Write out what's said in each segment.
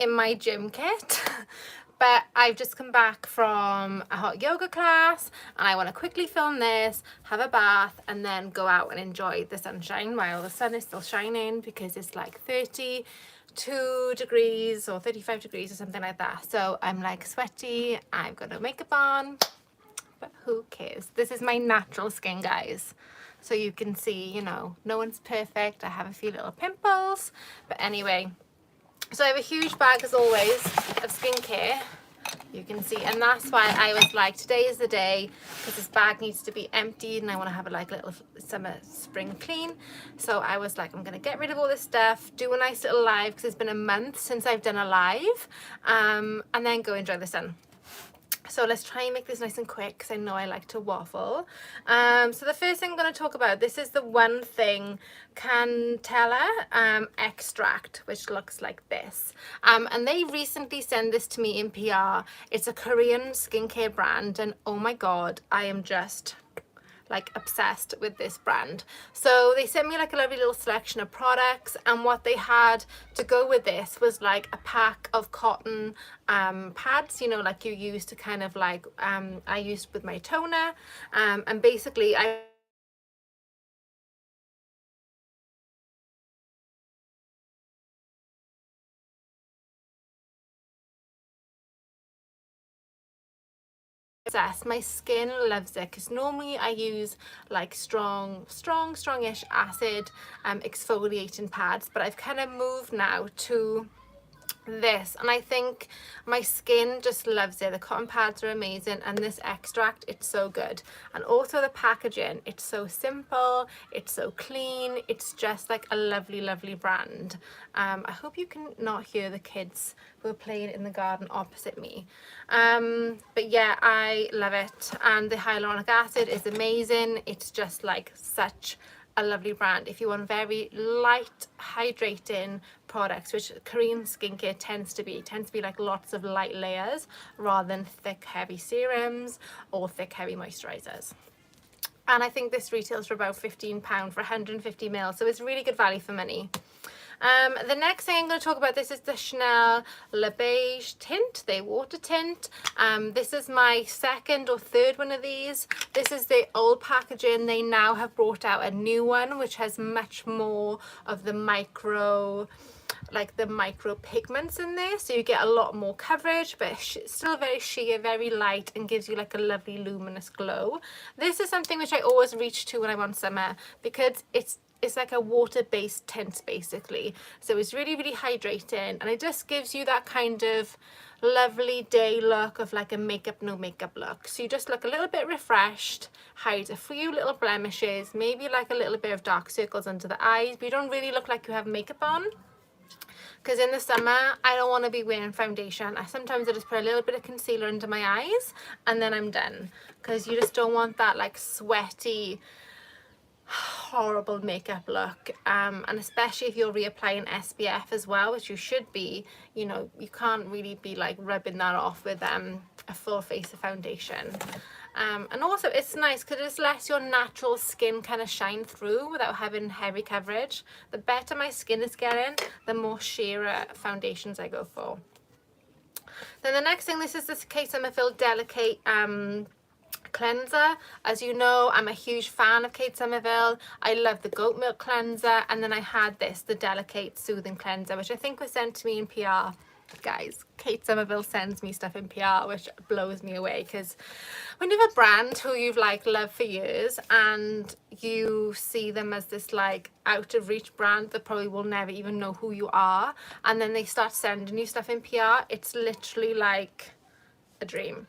in my gym kit. But I've just come back from a hot yoga class and I want to quickly film this, have a bath, and then go out and enjoy the sunshine while the sun is still shining, because it's like 32 degrees or 35 degrees or something like that. So I'm like sweaty, I've got no makeup on, but who cares? This is my natural skin, guys. So you can see, you know, no one's perfect. I have a few little pimples, but anyway. So I have a huge bag, as always, of skincare, you can see, and that's why I was like, today is the day, because this bag needs to be emptied and I want to have a like little summer spring clean. So I was like, I'm going to get rid of all this stuff, do a nice little live, because it's been a month since I've done a live, and then go enjoy the sun. So let's try and make this nice and quick, because I know I like to waffle. So the first thing I'm going to talk about, this is the One Thing Cantella extract, which looks like this. And they recently sent this to me in PR. It's a Korean skincare brand, and oh my god, I am just like obsessed with this brand. So they sent me like a lovely little selection of products, and what they had to go with this was like a pack of cotton pads, you know, like you use to kind of like I used with my toner, and basically I my skin loves it, because normally I use like strongish acid exfoliating pads, but I've kind of moved now to this, and I think my skin just loves it. The cotton pads are amazing, and this extract, it's so good. And also the packaging, it's so simple, it's so clean, it's just like a lovely brand. I hope you can not hear the kids who are playing in the garden opposite me, but yeah, I love it. And the hyaluronic acid is amazing. It's just like such a lovely brand if you want very light hydrating products, which Korean skincare tends to be like lots of light layers rather than thick heavy serums or thick heavy moisturizers. And I think this retails for about £15 for 150 ml, so it's really good value for money. The next thing I'm going to talk about, this is the Chanel Le Beige tint, the water tint. This is my second or third one of these. This is the old packaging. They now have brought out a new one which has much more of the micro pigments in there, so you get a lot more coverage, but still very sheer, very light, and gives you like a lovely luminous glow. This is something which I always reach to when I want summer, because it's like a water-based tint basically, so it's really hydrating, and it just gives you that kind of lovely day look of like a makeup no makeup look. So you just look a little bit refreshed, hides a few little blemishes, maybe like a little bit of dark circles under the eyes, but you don't really look like you have makeup on. Because in the summer, I don't want to be wearing foundation. Sometimes I just put a little bit of concealer under my eyes and then I'm done. Because you just don't want that like sweaty, horrible makeup look. And especially if you're reapplying SPF as well, which you should be, you know, you can't really be like rubbing that off with a full face of foundation. And also it's nice because it just lets your natural skin kind of shine through without having heavy coverage. The better my skin is getting, the more sheerer foundations I go for. Then the next thing, this is this Kate Somerville Delicate cleanser. As you know, I'm a huge fan of Kate Somerville. I love the goat milk cleanser, and then I had this, the Delicate Soothing Cleanser, which I think was sent to me in PR. Guys, Kate Somerville sends me stuff in PR, which blows me away, because when you have a brand who you've like loved for years and you see them as this like out of reach brand that probably will never even know who you are, and then they start sending you stuff in PR, it's literally like a dream.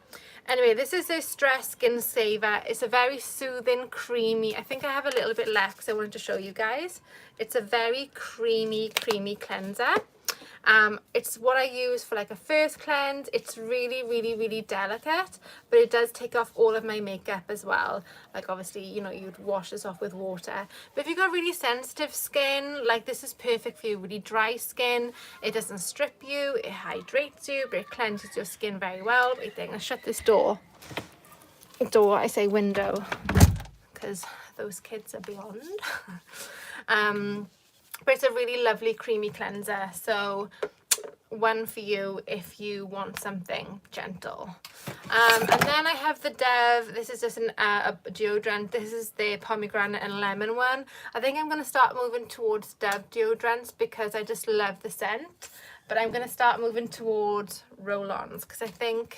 Anyway, this is a Stress Skin Saver. It's a very soothing, creamy, I think I have a little bit left because I wanted to show you guys. It's a very creamy cleanser. It's what I use for like a first cleanse. It's really delicate, but it does take off all of my makeup as well. Like obviously, you know, you'd wash this off with water, but if you've got really sensitive skin, like this is perfect for you. Really dry skin, it doesn't strip you, it hydrates you, but it cleanses your skin very well. Wait, I'm gonna shut this door, I say window, because those kids are beyond. But it's a really lovely creamy cleanser. So one for you if you want something gentle. And then I have the Dove. This is just a deodorant. This is the pomegranate and lemon one. I think I'm going to start moving towards Dove deodorants because I just love the scent. But I'm going to start moving towards roll-ons because I think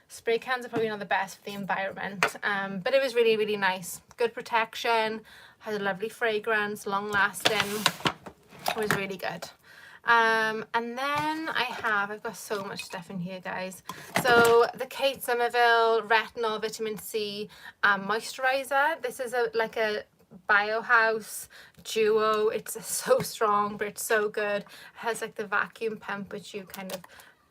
spray cans are probably not the best for the environment. But it was really, really nice. Good protection, has a lovely fragrance, long lasting. It was really good. And then I've got so much stuff in here, guys. So the Kate Somerville Retinol Vitamin C Moisturizer. This is like a Biohouse duo. It's so strong, but it's so good. It has like the vacuum pump, which you kind of,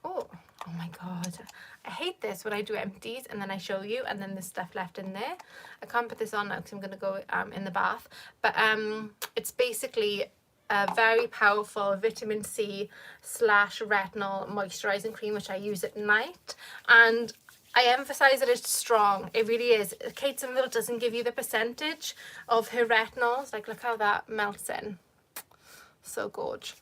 oh my God. I hate this when I do empties and then I show you and then there's stuff left in there. I can't put this on now because I'm going to go in the bath. But it's basically a very powerful vitamin C / retinol moisturizing cream, which I use at night. And I emphasize that it's strong. It really is. Kate Somerville doesn't give you the percentage of her retinols. Like, look how that melts in. So gorge.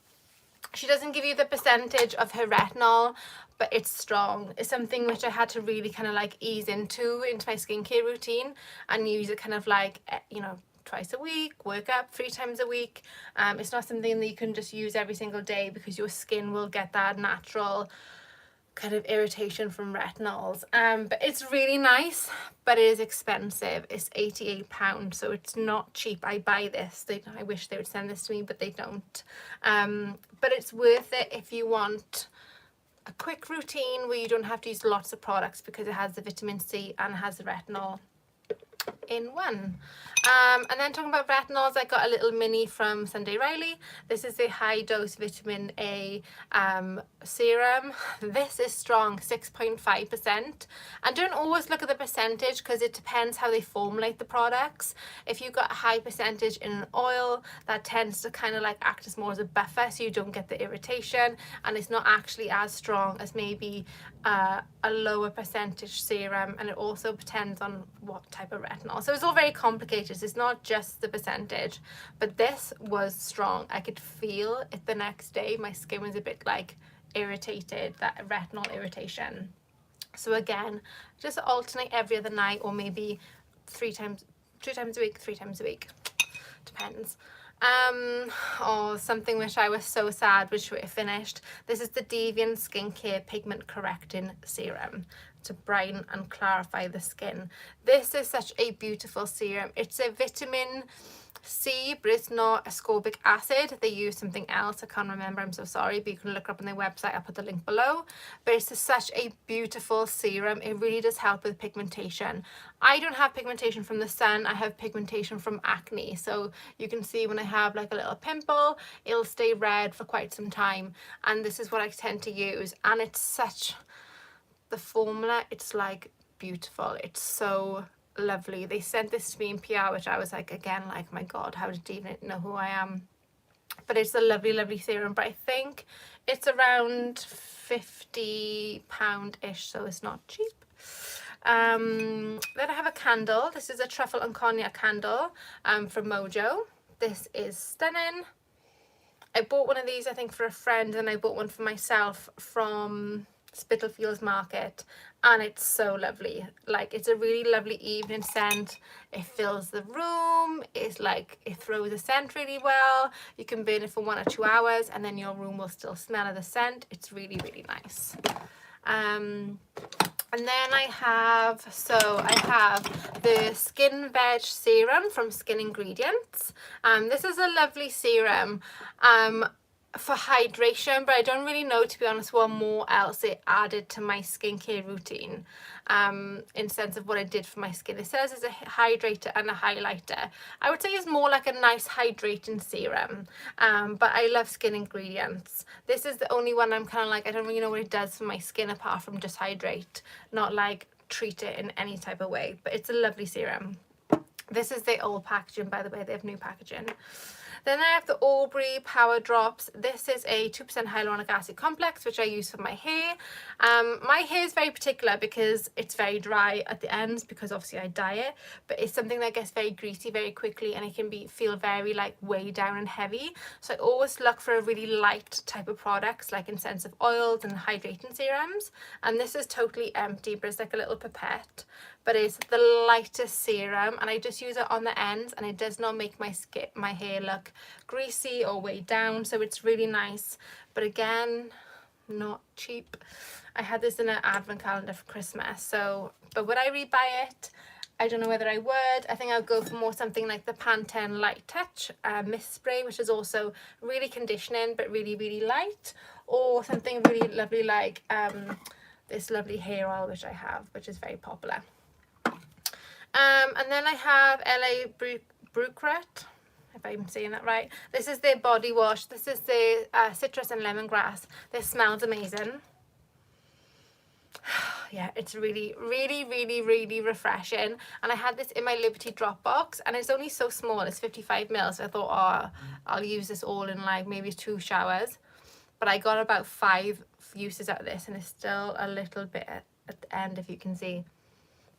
She doesn't give you the percentage of her retinol, but it's strong. It's something which I had to really kind of like ease into my skincare routine and use it kind of like, you know, twice a week, work up 3 times a week. It's not something that you can just use every single day because your skin will get that natural kind of irritation from retinols. But it's really nice, but it is expensive. It's £88, so it's not cheap. I buy this. I wish they would send this to me, but they don't. But it's worth it if you want a quick routine where you don't have to use lots of products because it has the vitamin C and it has the retinol in one. And then talking about retinols, I got a little mini from Sunday Riley. This is a high dose vitamin A serum. This is strong, 6.5%. And don't always look at the percentage because it depends how they formulate the products. If you've got a high percentage in an oil, that tends to kind of like act as more as a buffer so you don't get the irritation, and it's not actually as strong as maybe a lower percentage serum. And it also depends on what type of retinol. So it's all very complicated. It's not just the percentage, but this was strong. I could feel it the next day. My skin was a bit like irritated, that retinol irritation. So again, just alternate every other night, or maybe 2 times a week, 3 times a week, depends. Or something which I was so sad which we finished. This is the Deviant Skincare Pigment Correcting Serum to brighten and clarify the skin. This is such a beautiful serum. It's a vitamin C, but it's not ascorbic acid. They use something else. I can't remember. I'm so sorry, but you can look up on their website. I'll put the link below. But it's such a beautiful serum. It really does help with pigmentation. I don't have pigmentation from the sun. I have pigmentation from acne. So you can see when I have like a little pimple, it'll stay red for quite some time. And this is what I tend to use. And it's such, the formula, it's like beautiful. It's so lovely. They sent this to me in PR, which I was like, again, like, my God, how did you even know who I am? But it's a lovely, lovely serum. But I think it's around £50-ish, so it's not cheap. Then I have a candle. This is a truffle and cognac candle from Mojo. This is stunning. I bought one of these, I think, for a friend, and I bought one for myself from Spitalfields Market, and it's so lovely. Like, it's a really lovely evening scent. It fills the room. It's like, it throws the scent really well. You can burn it for 1 or 2 hours and then your room will still smell of the scent. It's really, really nice. And then I have the Skin Veg Serum from Skin Ingredients. This is a lovely serum for hydration, but I don't really know, to be honest, what more else it added to my skincare routine in sense of what it did for my skin. It says it's a hydrator and a highlighter. I would say it's more like a nice hydrating serum, but I love Skin Ingredients. This is the only one I'm kind of like, I don't really know what it does for my skin apart from just hydrate, not like treat it in any type of way, but it's a lovely serum. This is the old packaging, by the way. They have new packaging. Then I have the Aubrey Power Drops. This is a 2% hyaluronic acid complex, which I use for my hair. My hair is very particular because it's very dry at the ends, because obviously I dye it, but it's something that gets very greasy very quickly, and it can feel very like weighed down and heavy. So I always look for a really light type of products, like in sense of oils and hydrating serums. And this is totally empty, but it's like a little pipette, but it's the lightest serum, and I just use it on the ends, and it does not make my hair look greasy or weighed down, so it's really nice. But again, not cheap. I had this in an advent calendar for Christmas, so, but would I rebuy it? I don't know whether I would. I think I'll go for more something like the Pantene Light Touch mist spray, which is also really conditioning but really, really light, or something really lovely like this lovely hair oil which I have, which is very popular. And then I have LA Brucret, if I'm saying that right. This is their body wash. This is the citrus and lemongrass. This smells amazing. Yeah, it's really, really, really, really refreshing. And I had this in my Liberty drop box, and it's only so small. It's 55 mils. So I thought, oh, I'll use this all in like maybe 2 showers. But I got about 5 uses out of this, and it's still a little bit at the end, if you can see.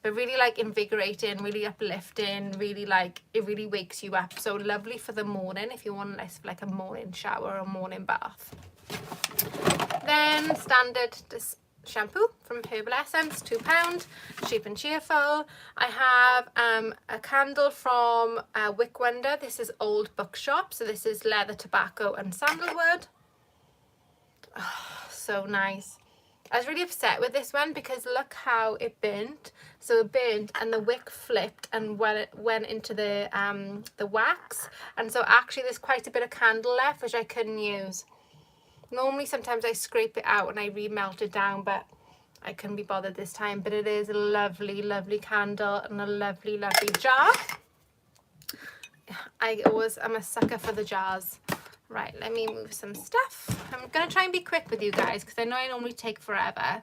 But really like invigorating, really uplifting, really like, it really wakes you up. So lovely for the morning if you want like a morning shower or morning bath. Then standard shampoo from Herbal Essence, £2, cheap and cheerful. I have a candle from Wick Wonder. This is Old Bookshop, so this is leather, tobacco and sandalwood. Oh, so nice. I was really upset with this one because look how it burnt. So it burnt and the wick flipped and went into the wax, and so actually there's quite a bit of candle left which I couldn't use. Normally sometimes I scrape it out and I remelt it down, but I couldn't be bothered this time. But it is a lovely, lovely candle and a lovely, lovely jar. I'm a sucker for the jars. Right, let me move some stuff. I'm going to try and be quick with you guys because I know I normally take forever.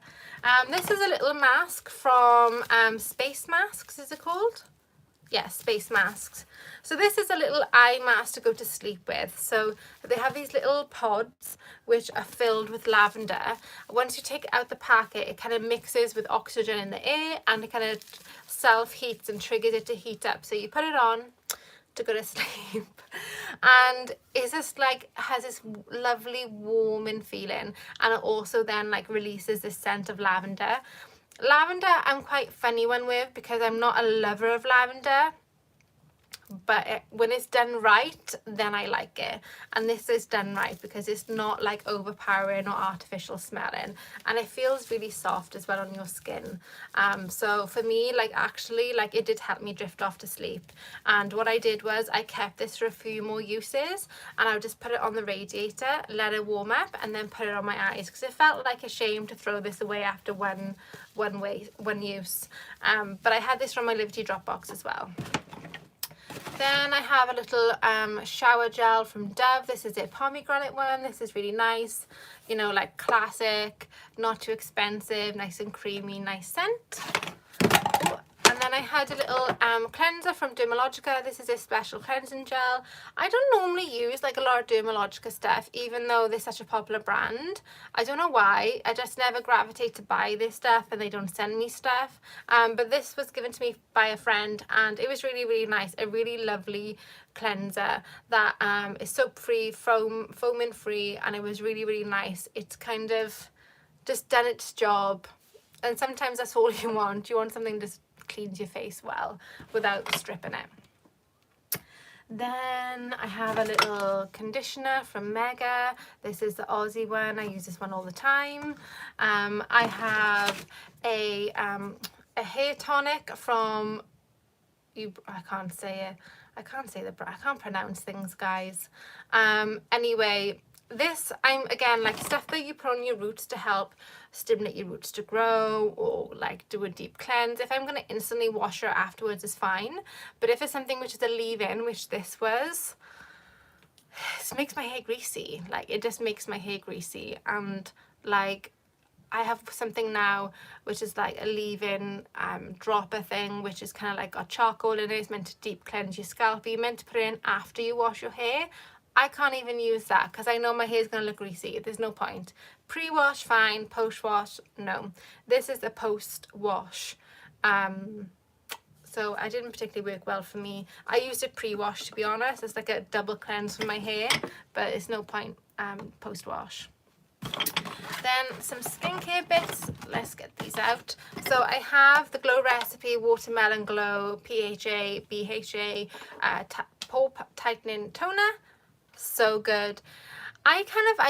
This is a little mask from Space Masks, is it called? Yes, Space Masks. So this is a little eye mask to go to sleep with. So they have these little pods which are filled with lavender. Once you take out the packet, it kind of mixes with oxygen in the air, and it kind of self-heats and triggers it to heat up. So you put it on to go to sleep, and it's just like has this lovely warming feeling, and it also then like releases this scent of lavender. I'm quite funny one with because I'm not a lover of lavender, but when it's done right, then I like it. And this is done right because it's not like overpowering or artificial smelling, and it feels really soft as well on your skin. So for me, like actually, like it did help me drift off to sleep. And what I did was I kept this for a few more uses, and I would just put it on the radiator, let it warm up, and then put it on my eyes because it felt like a shame to throw this away after one use. But I had this from my Liberty drop box as well. Then I have a little shower gel from Dove. This is a pomegranate one. This is really nice, you know, like classic, not too expensive, nice and creamy, nice scent. And then I had a little cleanser from Dermalogica. This is a special cleansing gel. I don't normally use like a lot of Dermalogica stuff, even though they're such a popular brand. I don't know why. I just never gravitate to buy this stuff, and they don't send me stuff. But this was given to me by a friend, and it was really, really nice. A really lovely cleanser that is soap-free, foaming-free, and it was really, really nice. It's kind of just done its job. And sometimes that's all you want. You want something just cleans your face well without stripping it. Then I have a little conditioner from Mega. This is the Aussie one. I use this one all the time. I have a hair tonic from I can't say it. I can't pronounce things, guys. Anyway, this, I'm again like stuff that you put on your roots to help stimulate your roots to grow, or like do a deep cleanse. If I'm going to instantly wash her afterwards is fine, but if it's something which is a leave-in, which this was, this makes my hair greasy. Like it just makes my hair greasy. And like I have something now which is like a leave-in dropper thing, which is kind of like got charcoal in it. It's meant to deep cleanse your scalp. You're meant to put it in after you wash your hair. I can't even use that because I know my hair's going to look greasy. There's no point. Pre-wash, fine. Post-wash, no. This is a post-wash. So I didn't particularly work well for me. I used it pre-wash, to be honest. It's like a double cleanse for my hair, but it's no point post-wash. Then some skincare bits. Let's get these out. So I have the Glow Recipe Watermelon Glow PHA BHA Pore Tightening Toner. So good. I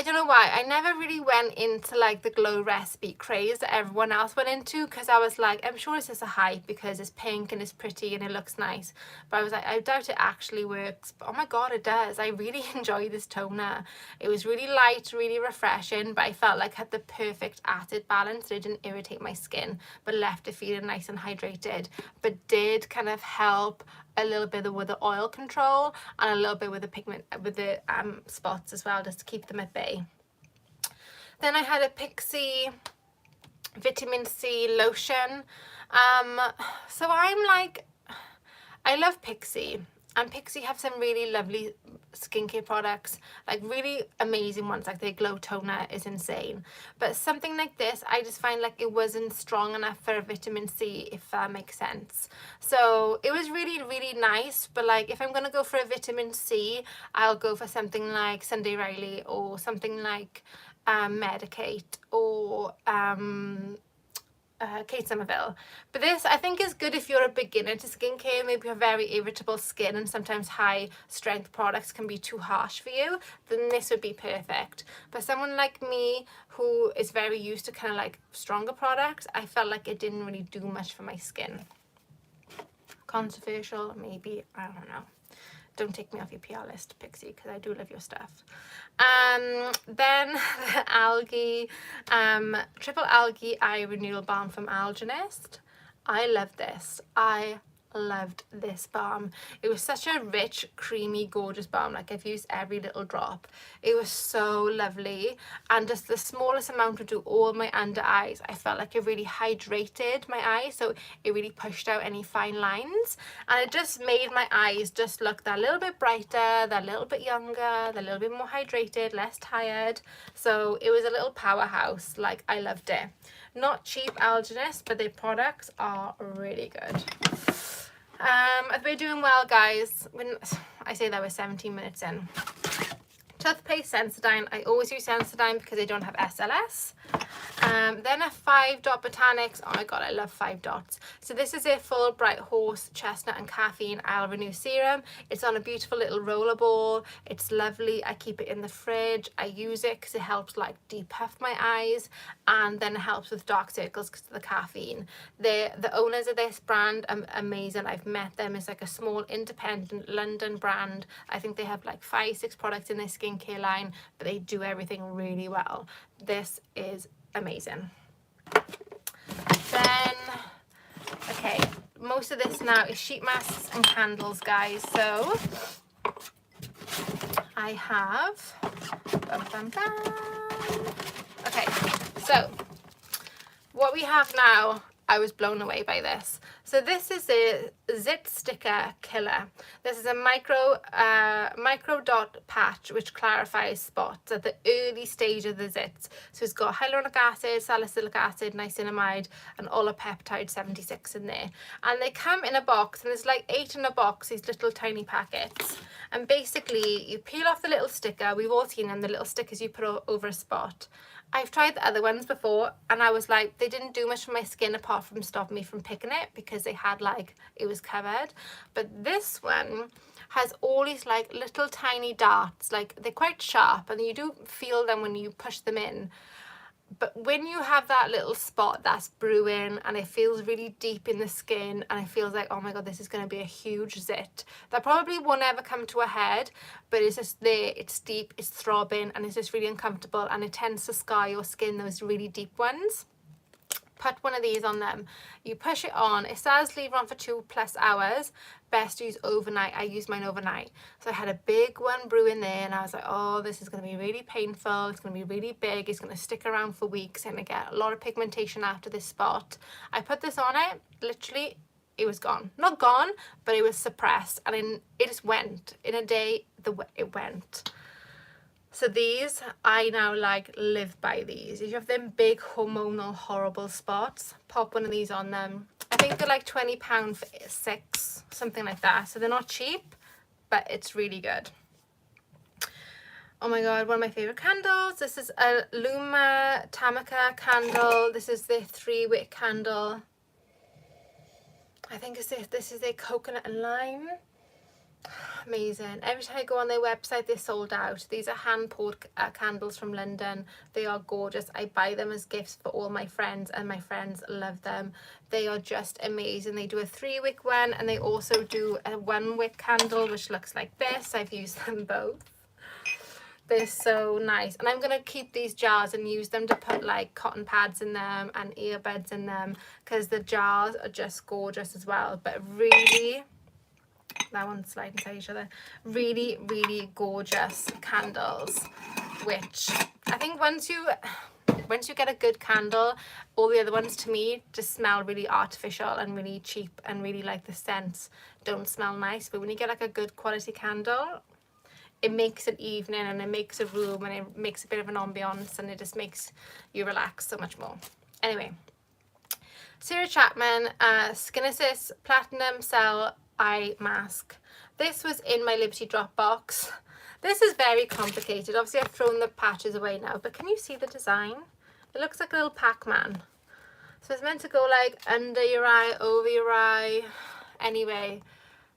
don't know why, I never really went into like the Glow Recipe craze that everyone else went into, because I was like, I'm sure it's just a hype because it's pink and it's pretty and it looks nice. But I was like, I doubt it actually works. But oh my god, it does. I really enjoy this toner. It was really light, really refreshing, but I felt like it had the perfect acid balance. It didn't irritate my skin, but left it feeling nice and hydrated, but did kind of help a little bit with the oil control and a little bit with the pigment, with the spots as well, just to keep them at bay. Then I had a Pixie vitamin C lotion. So I'm like, I love Pixie, and Pixie have some really lovely skincare products, like really amazing ones, like their glow toner is insane. But something like this, I just find like it wasn't strong enough for a vitamin C, if that makes sense. So it was really, really nice, but like if I'm gonna go for a vitamin C, I'll go for something like Sunday Riley or something like Medicate or Kate Somerville. But this I think is good if you're a beginner to skincare, maybe you have very irritable skin and sometimes high strength products can be too harsh for you, then this would be perfect. But someone like me who is very used to kind of like stronger products, I felt like it didn't really do much for my skin. Controversial, maybe, I don't know. Don't take me off your PR list, Pixie, because I do love your stuff. Then the algae, triple algae eye renewal balm from Algenist. I love this. I loved this balm. It was such a rich, creamy, gorgeous balm. Like I've used every little drop. It was so lovely, and just the smallest amount would do all my under eyes. I felt like it really hydrated my eyes, so it really pushed out any fine lines, and it just made my eyes just look that little bit brighter, that little bit younger, that little bit more hydrated, less tired. So it was a little powerhouse. Like I loved it. Not cheap, Algenist, but their products are really good. We're doing well, guys. When I say that, we're 17 minutes in. Toothpaste, Sensodyne. I always use Sensodyne because they don't have SLS. Then a 5-dot Botanics. Oh my god, I love 5 dots. So this is a full bright horse, chestnut and caffeine I'll renew serum. It's on a beautiful little roller ball. It's lovely. I keep it in the fridge. I use it because it helps like depuff my eyes, and then it helps with dark circles because of the caffeine. The owners of this brand are amazing. I've met them. It's like a small independent London brand. I think they have like 5-6 products in their skincare line, but they do everything really well. This is amazing. Then, okay, most of this now is sheet masks and candles, guys. So I have, okay, so what we have now, I was blown away by this. So this is a Zit Sticker Killer. This is a micro dot patch which clarifies spots at the early stage of the zits. So it's got hyaluronic acid, salicylic acid, niacinamide, and olapeptide 76 in there. And they come in a box, and there's like 8 in a box, these little tiny packets. And basically, you peel off the little sticker. We've all seen them, the little stickers you put over a spot. I've tried the other ones before, and I was like, they didn't do much for my skin apart from stop me from picking it because they had like, it was covered. But this one has all these like little tiny darts, like they're quite sharp, and you do feel them when you push them in. But when you have that little spot that's brewing and it feels really deep in the skin, and it feels like, oh my god, this is going to be a huge zit, that probably won't ever come to a head, but it's just there, it's deep, it's throbbing, and it's just really uncomfortable, and it tends to scar your skin, those really deep ones. Put one of these on them. You push it on. It says leave on for 2+ hours. Best to use overnight. I used mine overnight. So I had a big one brewing there, and I was like, oh, this is going to be really painful. It's going to be really big. It's going to stick around for weeks, and I get a lot of pigmentation after this spot. I put this on it. Literally, it was gone. Not gone, but it was suppressed, and it just went. In a day, it went. So these, I now like live by these. If you have them big hormonal horrible spots, pop one of these on them. I think they're like £20 for 6, something like that. So they're not cheap, but it's really good. Oh my god, one of my favorite candles. This is a Luma Tamaka candle. This is the 3-wick candle. I think this is a coconut and lime. Amazing. Every time I go on their website, they're sold out. These are hand poured candles from London. They are gorgeous. I buy them as gifts for all my friends, and my friends love them. They are just amazing. They do a 3-wick one, and they also do a 1-wick candle, which looks like this. I've used them both. They're so nice, and I'm gonna keep these jars and use them to put like cotton pads in them and earbuds in them, because the jars are just gorgeous as well. But really, that one's sliding inside each other. Really, really gorgeous candles, which I think once you get a good candle, all the other ones to me just smell really artificial and really cheap, and really like the scents don't smell nice. But when you get like a good quality candle, it makes an evening, and it makes a room, and it makes a bit of an ambiance, and it just makes you relax so much more. Anyway, Sarah Chapman Skin Assist Platinum Cell Eye Mask. This was in my Liberty Drop box. This is very complicated. Obviously I've thrown the patches away now, but can you see the design? It looks like a little Pac-Man. So it's meant to go like under your eye, over your eye. Anyway,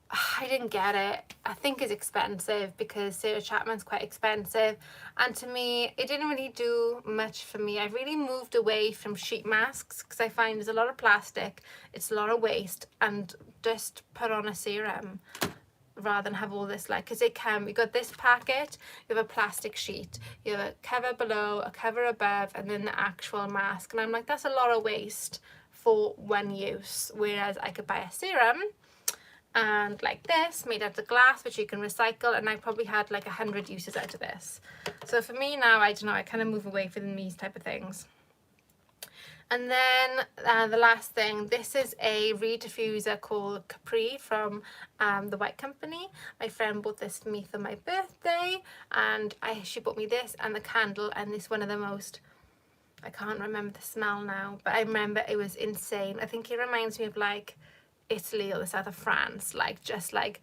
I didn't get it. I think it's expensive because Sarah Chapman's quite expensive, and to me it didn't really do much for me. I really moved away from sheet masks because I find there's a lot of plastic, it's a lot of waste, and just put on a serum rather than have all this, like, because you got this packet, you have a plastic sheet, you have a cover below, a cover above, and then the actual mask, and I'm like, that's a lot of waste for one use, whereas I could buy a serum and like this, made out of glass, which you can recycle, and I probably had like 100 uses out of this. So for me now, I don't know, I kind of move away from these type of things. And then the last thing, this is a reed diffuser called Capri from the White Company. My friend bought this for me for my birthday, and she bought me this and the candle, and this one of the most, I can't remember the smell now, but I remember it was insane. I think it reminds me of like Italy or the south of France, like just like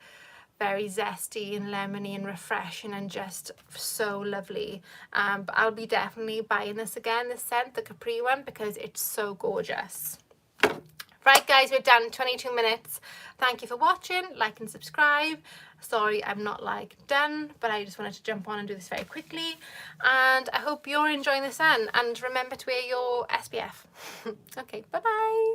very zesty and lemony and refreshing and just so lovely. But I'll be definitely buying this again, this scent, the Capri one, because it's so gorgeous. Right guys, we're done, 22 minutes. Thank you for watching, like and subscribe. Sorry I'm not like done, but I just wanted to jump on and do this very quickly, and I hope you're enjoying the sun, and remember to wear your SPF. Okay, bye bye.